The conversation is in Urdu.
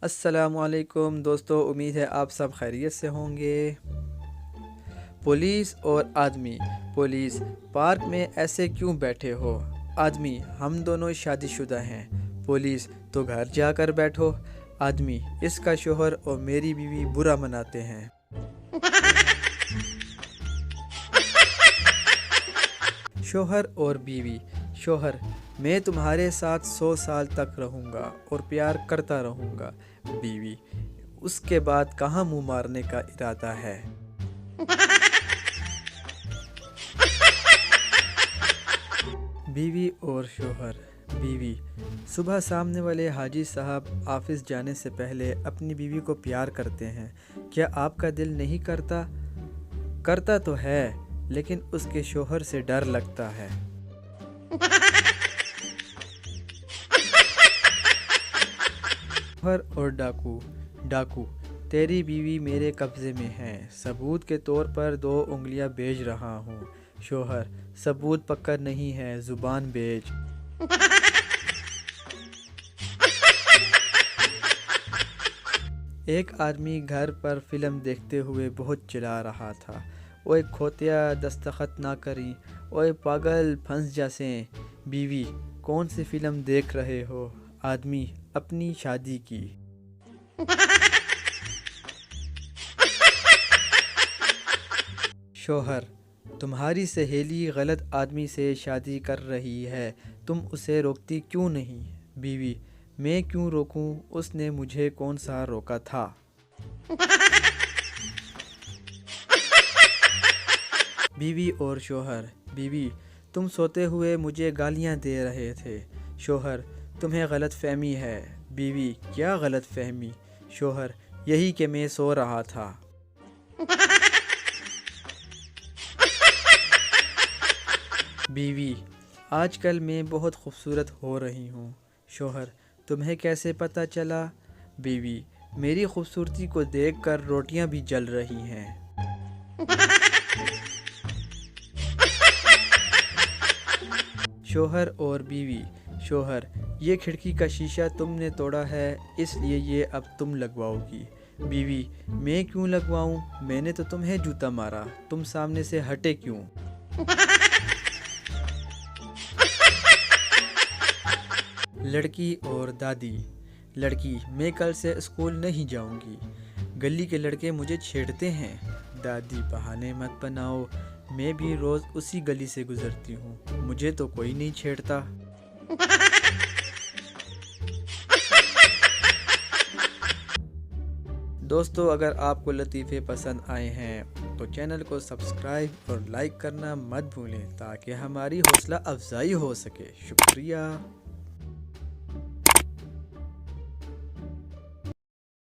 السلام علیکم دوستو، امید ہے آپ سب خیریت سے ہوں گے۔ پولیس اور آدمی۔ پولیس: پارک میں ایسے کیوں بیٹھے ہو؟ آدمی: ہم دونوں شادی شدہ ہیں۔ پولیس: تو گھر جا کر بیٹھو۔ آدمی: اس کا شوہر اور میری بیوی برا مناتے ہیں۔ شوہر اور بیوی۔ شوہر: میں تمہارے ساتھ 100 سال تک رہوں گا اور پیار کرتا رہوں گا۔ بیوی: اس کے بعد کہاں منہ مارنے کا ارادہ ہے؟ بیوی اور شوہر۔ بیوی: صبح سامنے والے حاجی صاحب آفس جانے سے پہلے اپنی بیوی کو پیار کرتے ہیں، کیا آپ کا دل نہیں کرتا؟ کرتا تو ہے، لیکن اس کے شوہر سے ڈر لگتا ہے۔ شوہر اور ڈاکو۔ ڈاکو: تیری بیوی میرے قبضے میں ہے، ثبوت کے طور پر 2 انگلیاں بھیج رہا ہوں۔ شوہر: ثبوت پکا نہیں ہے، زبان بھیج۔ ایک آدمی گھر پر فلم دیکھتے ہوئے بہت چلا رہا تھا، اوئے کھوتیا دستخط نہ کریں، اوئے پاگل پھنس جاسیں۔ بیوی: کون سی فلم دیکھ رہے ہو؟ آدمی: اپنی شادی کی۔ شوہر: تمہاری سہیلی غلط آدمی سے شادی کر رہی ہے، تم اسے روکتی کیوں نہیں؟ بیوی: میں کیوں روکوں، اس نے مجھے کون سا روکا تھا؟ بیوی اور شوہر۔ بیوی: تم سوتے ہوئے مجھے گالیاں دے رہے تھے۔ شوہر: تمہیں غلط فہمی ہے۔ بیوی: کیا غلط فہمی؟ شوہر: یہی کہ میں سو رہا تھا۔ بیوی: آج کل میں بہت خوبصورت ہو رہی ہوں۔ شوہر: تمہیں کیسے پتہ چلا؟ بیوی: میری خوبصورتی کو دیکھ کر روٹیاں بھی جل رہی ہیں۔ شوہر اور بیوی۔ شوہر: یہ کھڑکی کا شیشہ تم نے توڑا ہے، اس لیے یہ اب تم لگواؤ گی۔ بیوی: میں کیوں لگواؤں؟ میں نے تو تمہیں جوتا مارا، تم سامنے سے ہٹے کیوں؟ لڑکی اور دادی۔ لڑکی: میں کل سے اسکول نہیں جاؤں گی، گلی کے لڑکے مجھے چھیڑتے ہیں۔ دادی: بہانے مت بناؤ، میں بھی روز اسی گلی سے گزرتی ہوں، مجھے تو کوئی نہیں چھیڑتا۔ دوستو، اگر آپ کو لطیفے پسند آئے ہیں تو چینل کو سبسکرائب اور لائک کرنا مت بھولیں تاکہ ہماری حوصلہ افزائی ہو سکے۔ شکریہ۔